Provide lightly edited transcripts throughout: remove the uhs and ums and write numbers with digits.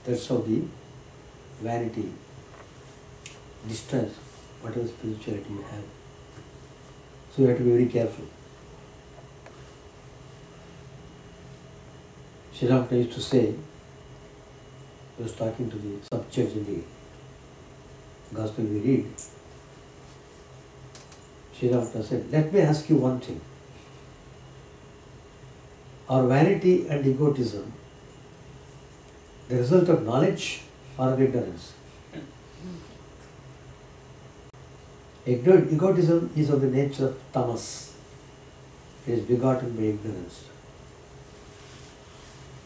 That's how the vanity destroys whatever spirituality you have. So you have to be very careful. Chidananda used to say, he was talking to the sub-church in the Gospel we read. Chidananda said, let me ask you one thing. Are vanity and egotism the result of knowledge or of ignorance? Egotism is of the nature of tamas. It is begotten by ignorance.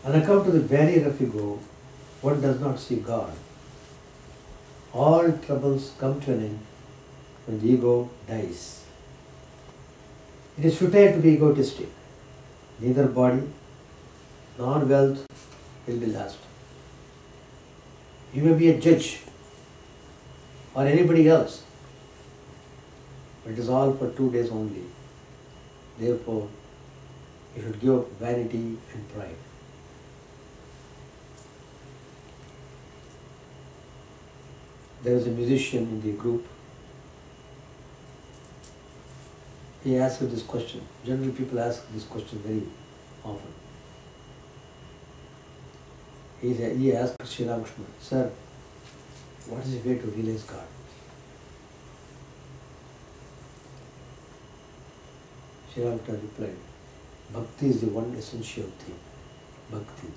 On account of the barrier of ego, one does not see God. All troubles come to an end when the ego dies. It is futile to be egotistic. Neither body nor wealth will be lost. You may be a judge or anybody else, but it is all for 2 days only. Therefore, you should give up vanity and pride. There was a musician in the group. He asked this question. Generally, people ask this question very often. He asked Sri Ramakrishna, Sir, what is the way to realize God? Sri Ramakrishna replied, Bhakti is the one essential thing. Bhakti.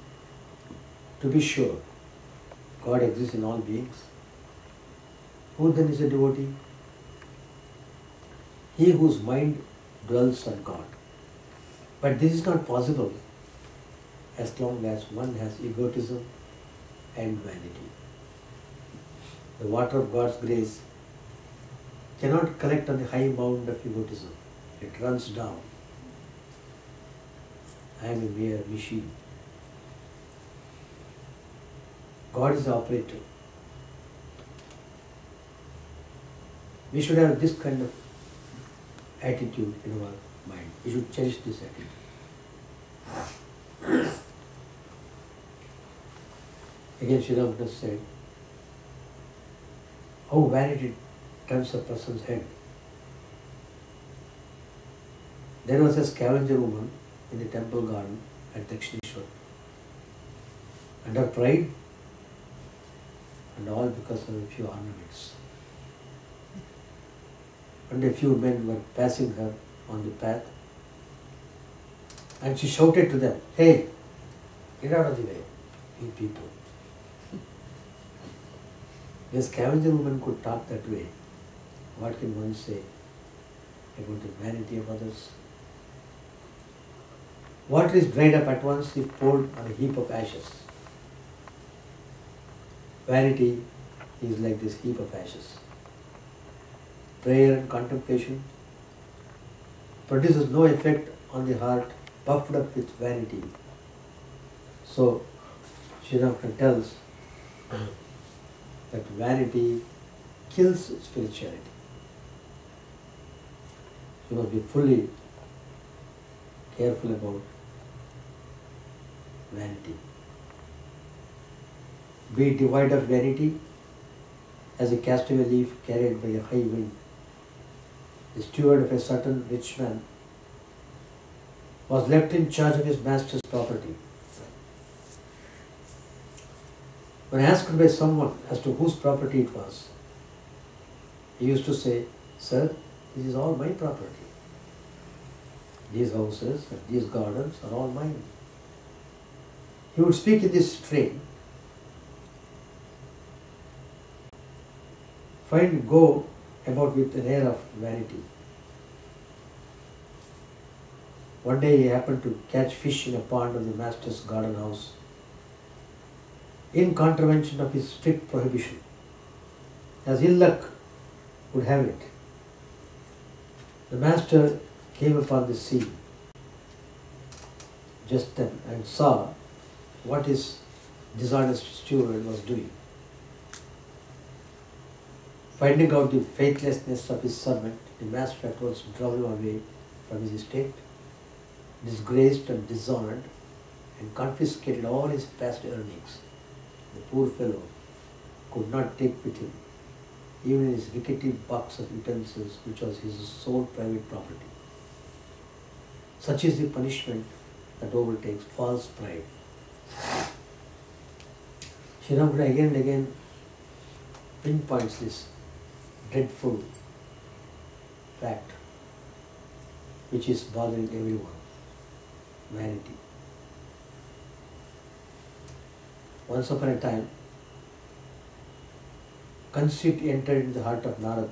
To be sure, God exists in all beings. Who then is a devotee? He whose mind dwells on God. But this is not possible as long as one has egotism and vanity. The water of God's grace cannot collect on the high mound of egotism. It runs down. I am a mere machine. God is the operator. We should have this kind of attitude in our mind. We should cherish this attitude. Again, Chidananda said, how vanity turns a person's head. There was a scavenger woman in the temple garden at Dakshineshwar. And her pride, and all because of a few ornaments. And a few men were passing her on the path. And she shouted to them, hey, get out of the way, you people. If a scavenger woman could talk that way, what can one say about the vanity of others? Water is dried up at once if poured on a heap of ashes. Vanity is like this heap of ashes. Prayer and contemplation produces no effect on the heart puffed up with vanity. So, Chidananda tells that vanity kills spirituality. You must be fully careful about vanity. Be devoid of vanity as a castaway leaf carried by a high wind. The steward of a certain rich man was left in charge of his master's property. When asked by someone as to whose property it was, he used to say, Sir, this is all my property. These houses and these gardens are all mine. He would speak in this strain. Go about with an air of vanity. One day he happened to catch fish in a pond of the master's garden house, in contravention of his strict prohibition. As ill luck would have it, the master came upon the scene just then and saw what his dishonest steward was doing. Finding out the faithlessness of his servant, the master at once drove him away from his estate, disgraced and dishonored, and confiscated all his past earnings. the poor fellow, could not take with him even his rickety box of utensils, which was his sole private property. Such is the punishment that overtakes false pride. Chidananda again and again pinpoints this dreadful fact which is bothering everyone: vanity. Once upon a time, conceit entered into the heart of Narad,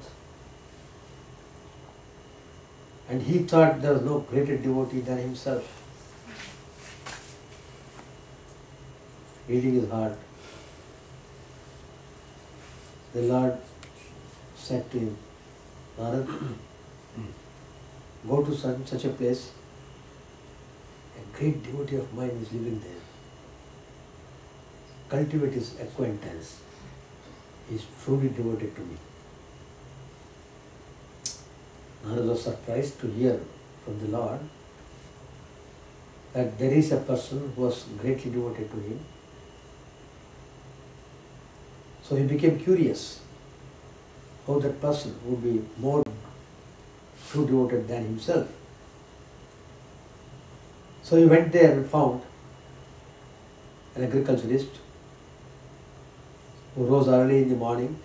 and he thought there was no greater devotee than himself. Reading his heart, the Lord said to him, Narad, go to such a place, a great devotee of mine is living there. Cultivate his acquaintance. He is truly devoted to me. Narad was surprised to hear from the Lord that there is a person who was greatly devoted to him. So he became curious how that person would be more true devoted than himself. So he went there and found an agriculturist who rose early in the morning,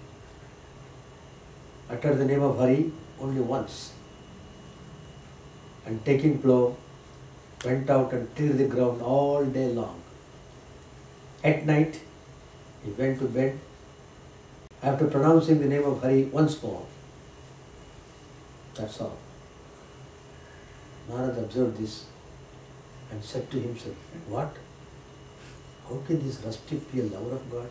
uttered the name of Hari only once, and taking plough, went out and tilled the ground all day long. At night, he went to bed after pronouncing the name of Hari once more. That's all. Narad observed this and said to himself, what? How can this rustic be a lover of God?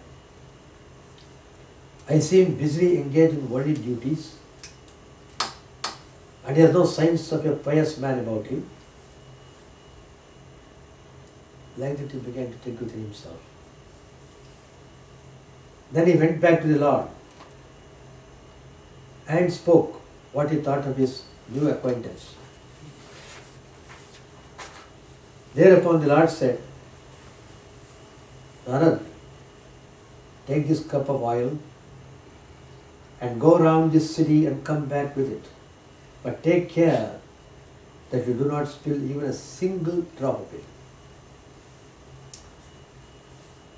I see him busily engaged in worldly duties, and he has no signs of a pious man about him. Like that he began to think within himself. Then he went back to the Lord and spoke what he thought of his new acquaintance. Thereupon the Lord said, Narad, take this cup of oil and go round this city and come back with it. But take care that you do not spill even a single drop of it.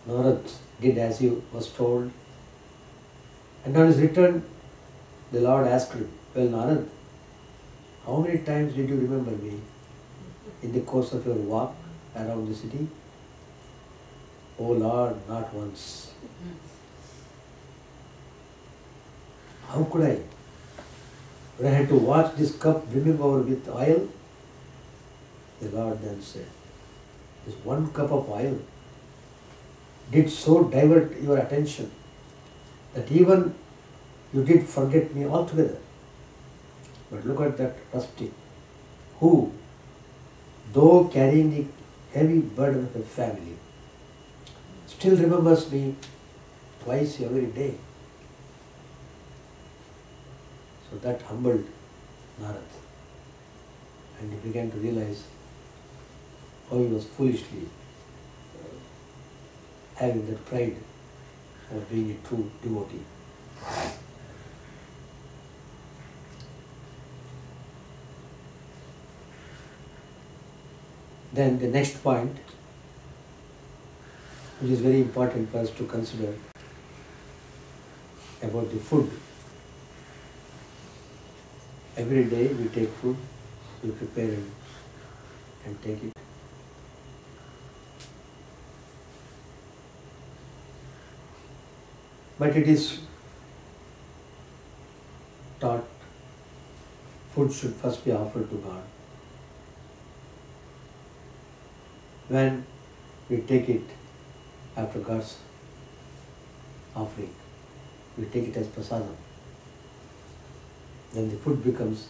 Narad did as he was told, and on his return, the Lord asked him, well, Narad, how many times did you remember me in the course of your walk around the city? Oh Lord, not once. How could I? When I had to watch this cup brimming over with oil, the Lord then said, this one cup of oil did so divert your attention that even you did forget me altogether. But look at that rustic who, though carrying the heavy burden of a family, still remembers me twice every day. So that humbled Narad, and he began to realize how he was foolishly having that pride of being a true devotee. Then the next point, which is very important for us to consider, about the food. Every day we take food, we prepare it and take it. But it is taught food should first be offered to God. When we take it after God's offering, we take it as prasadam. Then the food becomes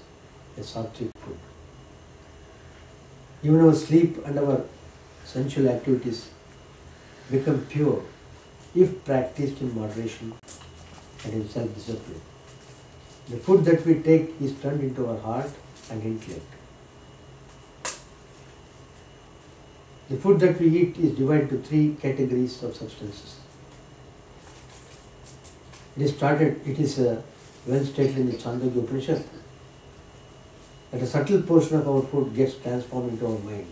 a sattvic food. Even our sleep and our sensual activities become pure if practiced in moderation and in self-discipline. The food that we take is turned into our heart and intellect. The food that we eat is divided into three categories of substances: It is well stated in the Chandogya Upanishad that a subtle portion of our food gets transformed into our mind.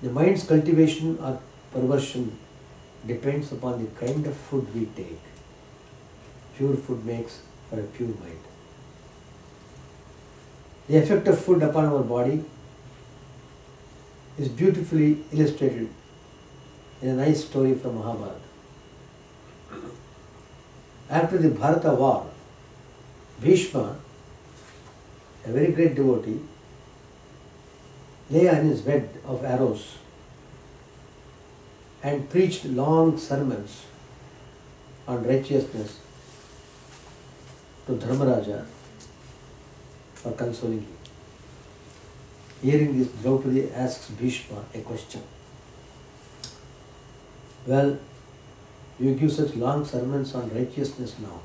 The mind's cultivation or perversion depends upon the kind of food we take. Pure food makes for a pure mind. The effect of food upon our body is beautifully illustrated in a nice story from Mahabharata. After the Bharata war, Bhishma, a very great devotee, lay on his bed of arrows and preached long sermons on righteousness to Dharmaraja for consoling him. Hearing this, Draupadi asks Bhishma a question. Well, you give such long sermons on righteousness now.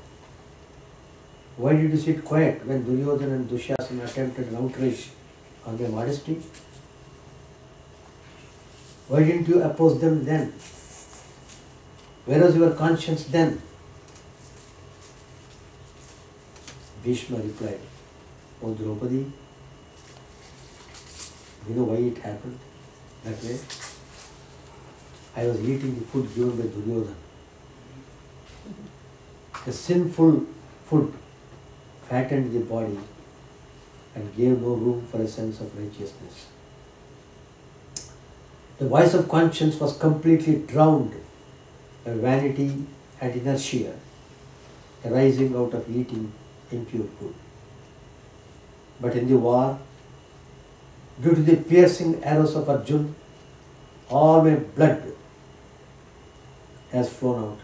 Why did you sit quiet when Duryodhana and Dushasana attempted an outrage on their modesty? Why didn't you oppose them then? Where was your conscience then? Bhishma replied, O Draupadi, you know why it happened that way? I was eating the food given by Duryodhana. The sinful food fattened the body and gave no room for a sense of righteousness. The voice of conscience was completely drowned by vanity and inertia arising out of eating impure food. But in the war, due to the piercing arrows of Arjuna, all my blood has flown out.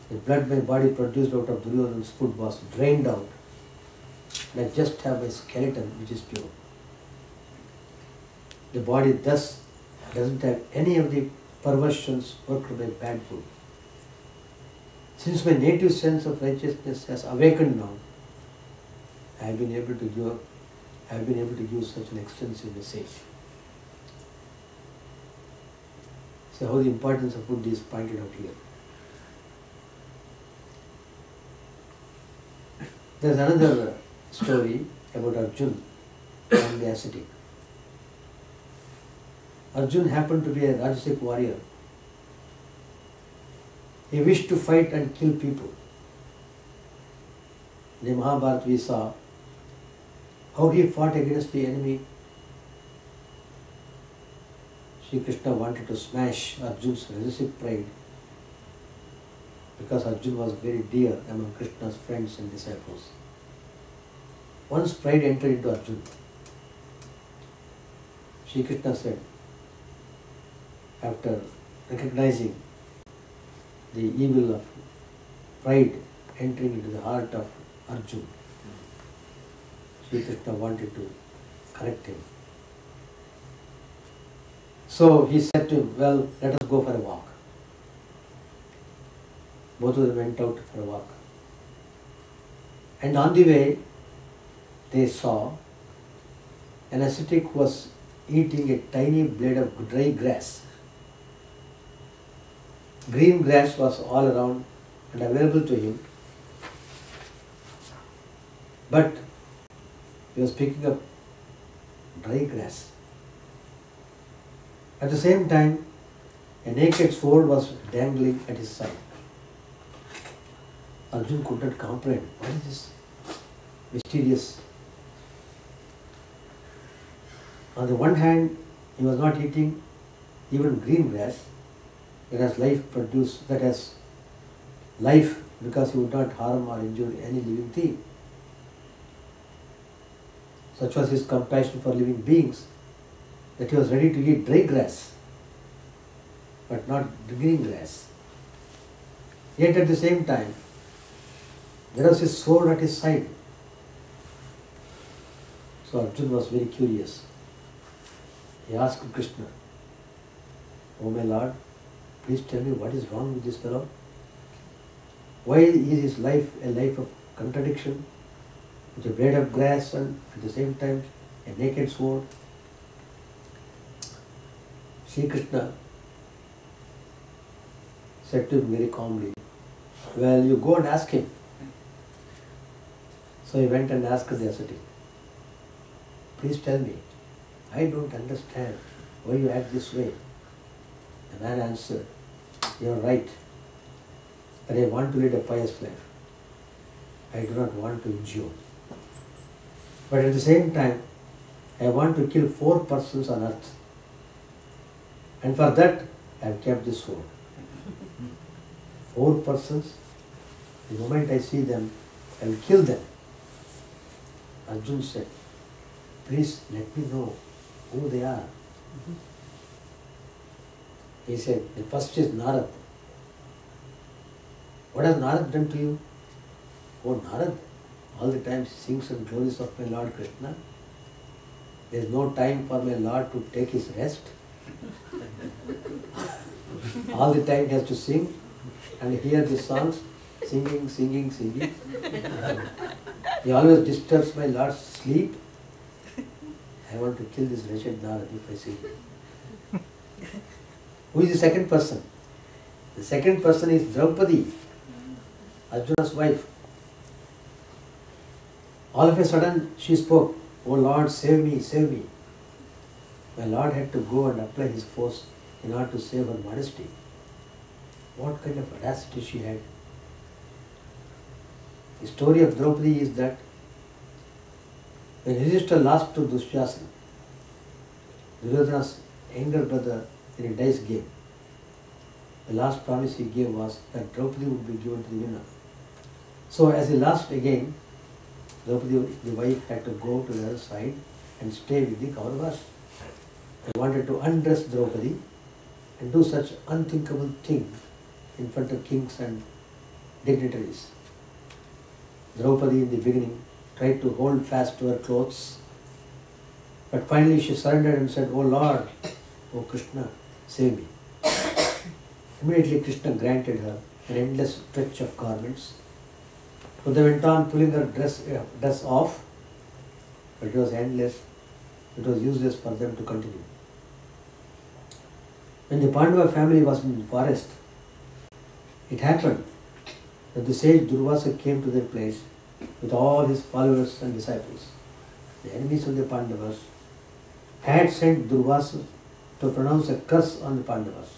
The blood my body produced out of Duryodhana's food was drained out, and I just have my skeleton which is pure. The body thus doesn't have any of the perversions worked by bad food. Since my native sense of righteousness has awakened now, I have been able to give such an extensive message. So how the importance of food is pointed out here. There is another story about Arjuna and the ascetic. Arjuna happened to be a Rajasic warrior. He wished to fight and kill people. In the Mahabharata we saw how he fought against the enemy. Sri Krishna wanted to smash Arjuna's Rajasic pride because Arjuna was very dear among Krishna's friends and disciples. Once pride entered into Arjuna, Sri Krishna said, after recognizing the evil of pride entering into the heart of Arjuna, Sri Krishna wanted to correct him. So he said to him, well, let us go for a walk. Both of them went out for a walk. And on the way, they saw an ascetic who was eating a tiny blade of dry grass. Green grass was all around and available to him, but he was picking up dry grass. At the same time, a naked sword was dangling at his side. Arjuna could not comprehend. What is this mysterious? On the one hand, he was not eating even green grass that has life because he would not harm or injure any living thing. Such was his compassion for living beings that he was ready to eat dry grass, but not the green grass. Yet at the same time, there was his sword at his side. So Arjuna was very curious. He asked Krishna, "O my Lord, please tell me what is wrong with this fellow? Why is his life a life of contradiction, with a blade of grass and at the same time a naked sword?" Sri Krishna said to him very calmly, Well, you go and ask him. So he went and asked the ascetic, please tell me, I don't understand why you act this way. The man answered, you are right, but I want to lead a pious life. I do not want to injure. But at the same time, I want to kill 4 persons on earth. And for that, I have kept this sword. 4 persons, the moment I see them, I will kill them. Arjun said, please let me know who they are. He said, the first is Narad. What has Narad done to you? Oh, Narad, all the time sings the glories of my Lord Krishna. There is no time for my Lord to take his rest. All the time he has to sing and hear the songs, singing, singing, singing. He always disturbs my Lord's sleep. I want to kill this wretched Narad if I see him. Who is the second person? The second person is Draupadi, Arjuna's wife. All of a sudden she spoke, oh Lord, save me, save me. My Lord had to go and apply his force in order to save her modesty. What kind of audacity she had. The story of Draupadi is that when Yudhishthira lost to Dushasana, Duryodhana's younger brother, in a dice game, the last promise he gave was that Draupadi would be given to the winner. So as he lost again, Draupadi, the wife, had to go to the other side and stay with the Kauravas. They wanted to undress Draupadi and do such unthinkable thing in front of kings and dignitaries. Draupadi in the beginning tried to hold fast to her clothes, but finally she surrendered and said, oh Lord, oh Krishna, save me. Immediately Krishna granted her an endless stretch of garments. So they went on pulling her dress off, but it was endless. It was useless for them to continue. When the Pandava family was in the forest, it happened that the sage Durvasa came to their place with all his followers and disciples. The enemies of the Pandavas had sent Durvasa to pronounce a curse on the Pandavas.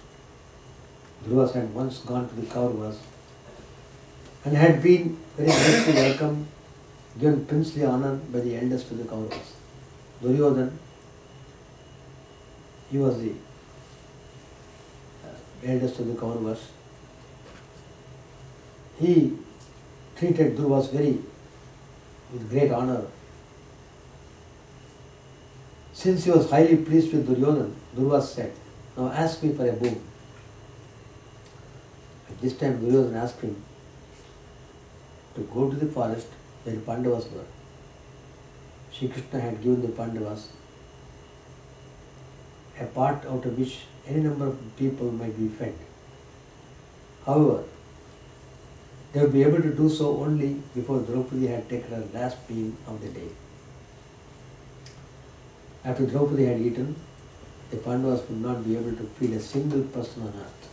Durvasa had once gone to the Kauravas and had been very graciously welcomed, given princely honor by the eldest of the Kauravas. Duryodhana, he was the eldest of the Kauravas. He treated Durvasa with great honor. Since he was highly pleased with Duryodhana, Durvasa said, now ask me for a boon. At this time Duryodhana asked him to go to the forest where the Pandavas were. Shri Krishna had given the Pandavas a part out of which any number of people might be fed. However, they would be able to do so only before Draupadi had taken her last meal of the day. After Draupadi had eaten, the Pandavas would not be able to feed a single person on earth.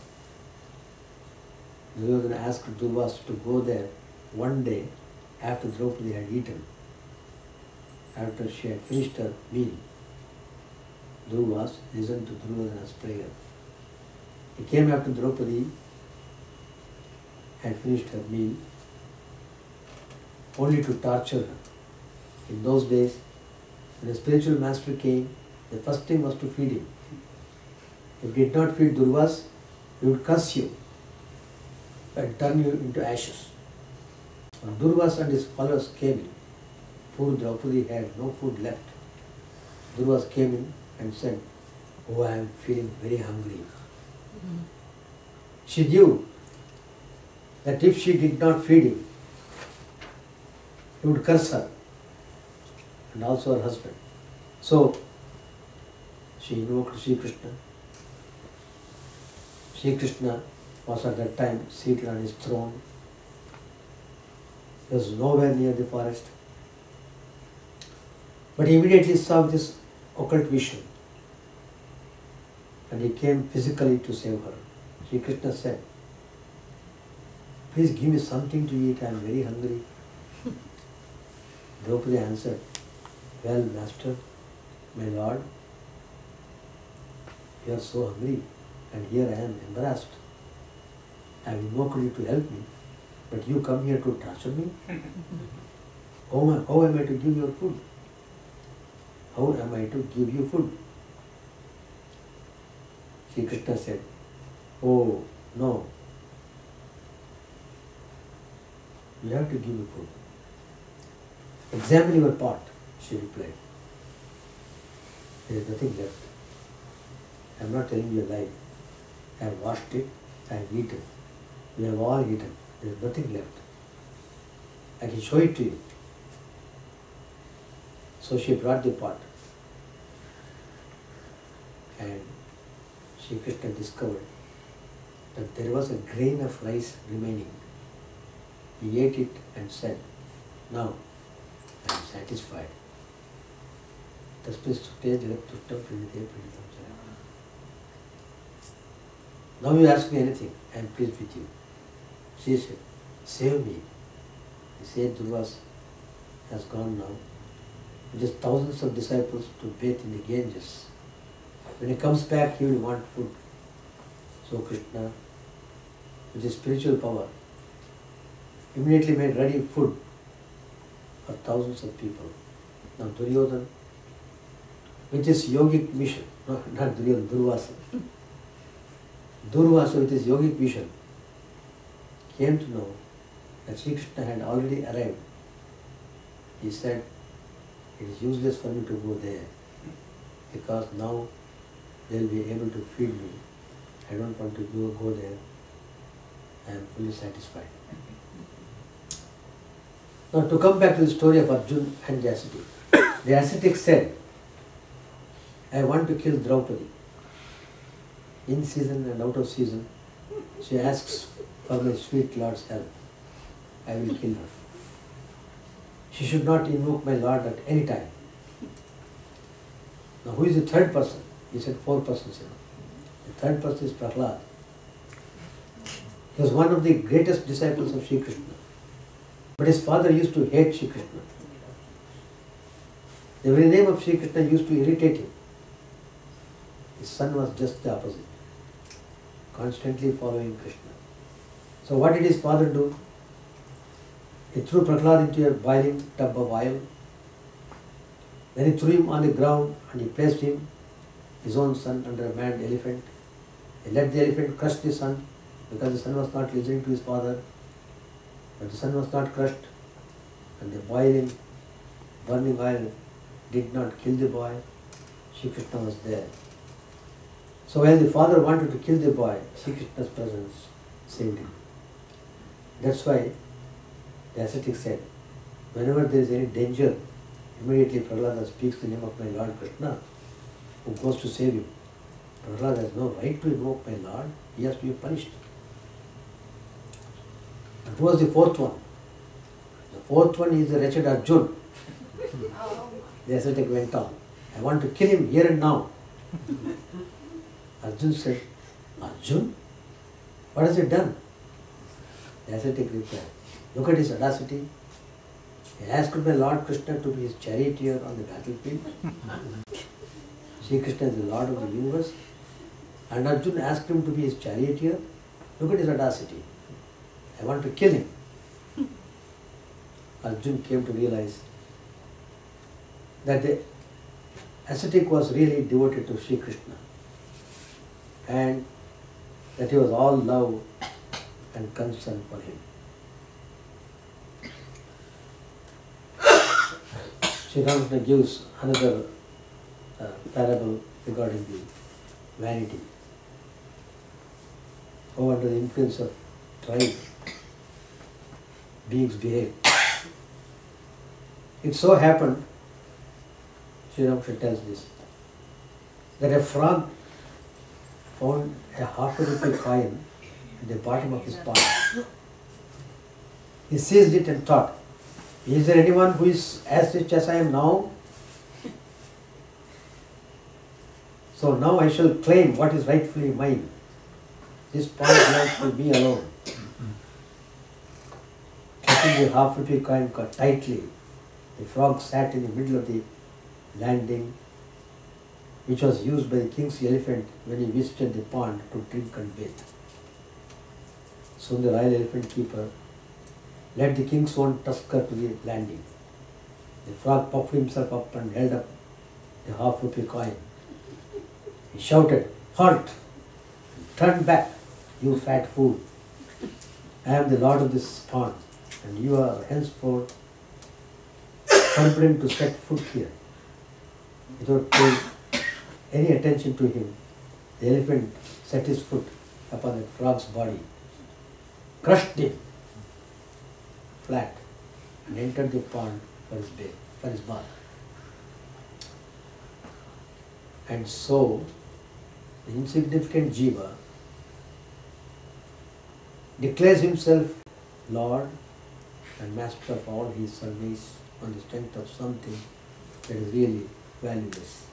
Duryodhana asked Durvasa to go there one day after Draupadi had eaten. After she had finished her meal, Durvasa listened to Duryodhana's prayer. He came after Draupadi had finished her meal, only to torture her. In those days, when a spiritual master came, the first thing was to feed him. If he did not feed Durvasa, he would curse you and turn you into ashes. When Durvasa and his followers came in, poor Draupadi had no food left. Durvasa came in and said, oh, I am feeling very hungry. She knew that if she did not feed him, he would curse her and also her husband. So she invoked Sri Krishna. Sri Krishna was at that time seated on his throne. He was nowhere near the forest. But he immediately saw this occult vision and he came physically to save her. Sri Krishna said, please give me something to eat, I am very hungry. Draupadi answered, well, master, my lord, you are so hungry, and here I am embarrassed. I have invoked you to help me, but you come here to torture me? How am I to give you food? How am I to give you food? Sri Krishna said, oh, no. You have to give me food. Examine your pot, she replied. There is nothing left. I am not telling you a lie. I have washed it, I have eaten. We have all eaten. There is nothing left. I can show it to you. So she brought the pot. And Sri Krishna discovered that there was a grain of rice remaining. He ate it and said, now I am satisfied. Now you ask me anything, I am pleased with you. She said, save me. The sage Durvas has gone now. With his thousands of disciples to bathe in the Ganges. When he comes back, he will want food. So Krishna, with his spiritual power, immediately made ready food for thousands of people. Now Duryodhana, with his yogic mission, no, not Duryodhana, Durvasa. Durvasa with his yogic vision came to know that Sri Krishna had already arrived. He said, it is useless for me to go there because now they will be able to feed me. I don't want to go there. I am fully satisfied. Now to come back to the story of Arjuna and the ascetic. The ascetic said, I want to kill Draupadi. In season and out of season, she asks for my sweet Lord's help. I will kill her. She should not invoke my Lord at any time. Now who is the third person? He said 4 persons. The third person is Prahlad. He was one of the greatest disciples of Sri Krishna. But his father used to hate Sri Krishna. The very name of Sri Krishna used to irritate him. His son was just the opposite, constantly following Krishna. So what did his father do? He threw Prahlad into a boiling tub of oil. Then he threw him on the ground and he placed him, his own son, under a mad elephant. He let the elephant crush the son because the son was not listening to his father. But the son was not crushed, and the boiling, burning oil did not kill the boy. Sri Krishna was there. So while the father wanted to kill the boy, Sri Krishna's presence saved him. That's why the ascetic said, whenever there is any danger, immediately Prahlada speaks the name of my Lord Krishna, who goes to save him. Prahlada has no right to invoke my Lord, he has to be punished. And who was the fourth one? The fourth one is the wretched Arjuna. The ascetic went on, I want to kill him here and now. Arjuna said, Arjuna? What has he done? The ascetic replied, look at his audacity. He asked my Lord Krishna to be his charioteer on the battlefield. Sri Krishna is the Lord of the universe. And Arjuna asked him to be his charioteer. Look at his audacity. I want to kill him. Arjuna came to realize that the ascetic was really devoted to Sri Krishna and that he was all love and concern for him. Chidananda gives another parable regarding the vanity. How under the influence of pride beings behave. It so happened, Sri Ramakrishna tells this, that a frog found a half-a-rupee coin at the bottom of his pond. He seized it and thought, is there anyone who is as rich as I am now? So now I shall claim what is rightfully mine. This pond belongs to me alone. the half-rupee coin caught tightly. The frog sat in the middle of the landing, which was used by the king's elephant when he visited the pond to drink and bathe. Soon the royal elephant keeper led the king's own tusker to the landing. The frog puffed himself up and held up the half-rupee coin. He shouted, "Halt! Turn back, you fat fool! I am the lord of this pond, and you are henceforth forbidden to set foot here." Without paying any attention to him, the elephant set his foot upon the frog's body, crushed him flat, and entered the pond for his bath. And so, the insignificant jiva declares himself Lord and master of all his service on the strength of something that is really valueless.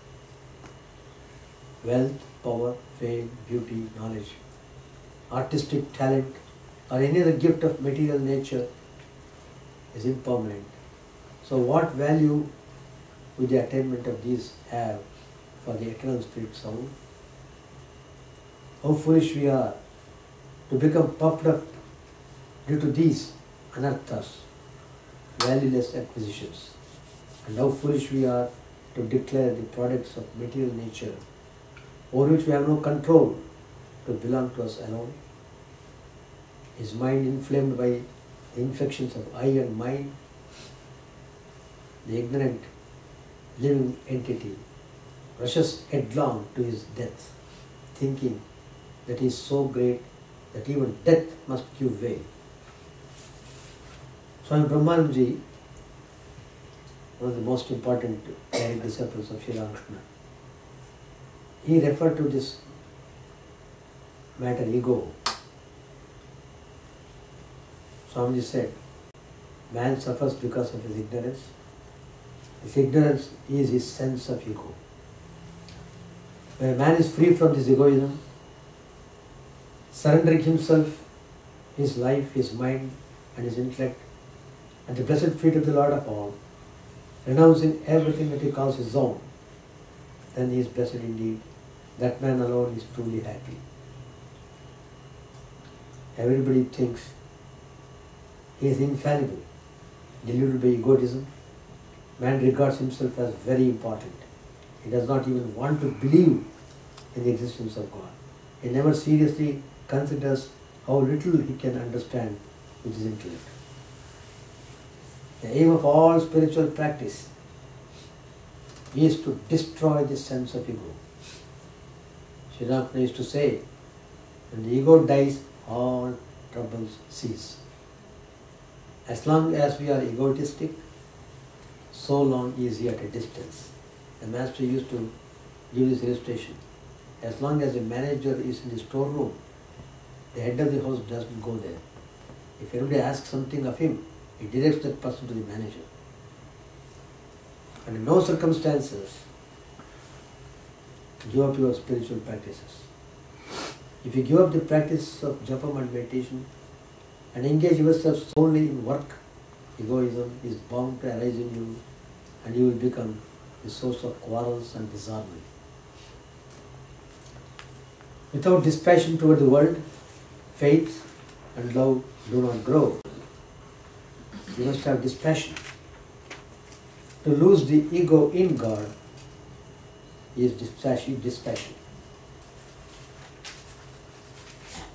Wealth, power, fame, beauty, knowledge, artistic talent, or any other gift of material nature is impermanent. So what value would the attainment of these have for the eternal spirit soul? How foolish we are to become puffed up due to these anarthas, valueless acquisitions, and how foolish we are to declare the products of material nature over which we have no control to belong to us alone. Is mind inflamed by the infections of eye and mind? The ignorant living entity rushes headlong to his death, thinking that he is so great that even death must give way. Swami Brahmanandaji, one of the most important direct disciples of Sri Ramakrishna, he referred to this matter, ego. Swamiji said, man suffers because of his ignorance. His ignorance is his sense of ego. When a man is free from this egoism, surrendering himself, his life, his mind and his intellect at the blessed feet of the Lord of all, renouncing everything that he calls his own, then he is blessed indeed. That man alone is truly happy. Everybody thinks he is infallible, deluded by egotism. Man regards himself as very important. He does not even want to believe in the existence of God. He never seriously considers how little he can understand with his intellect. The aim of all spiritual practice is to destroy this sense of ego. Chidananda used to say, when the ego dies, all troubles cease. As long as we are egotistic, so long is he at a distance. The master used to give this illustration. As long as the manager is in the storeroom, the head of the house doesn't go there. If anybody asks something of him, he directs that person to the manager. And in no circumstances give up your spiritual practices. If you give up the practice of japa and meditation and engage yourself solely in work, egoism is bound to arise in you and you will become the source of quarrels and disharmony. Without dispassion toward the world, faith and love do not grow. You must have dispassion. To lose the ego in God is dispassion.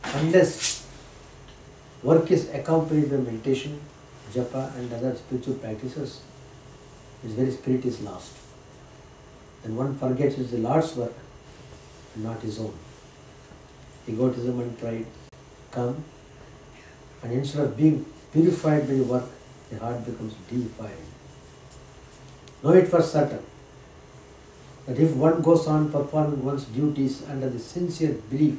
Unless work is accompanied by meditation, japa and other spiritual practices, his very spirit is lost. And one forgets it's the Lord's work and not his own. Egotism and pride come, and instead of being purified by the work, the heart becomes deified. Know it for certain that if one goes on performing one's duties under the sincere belief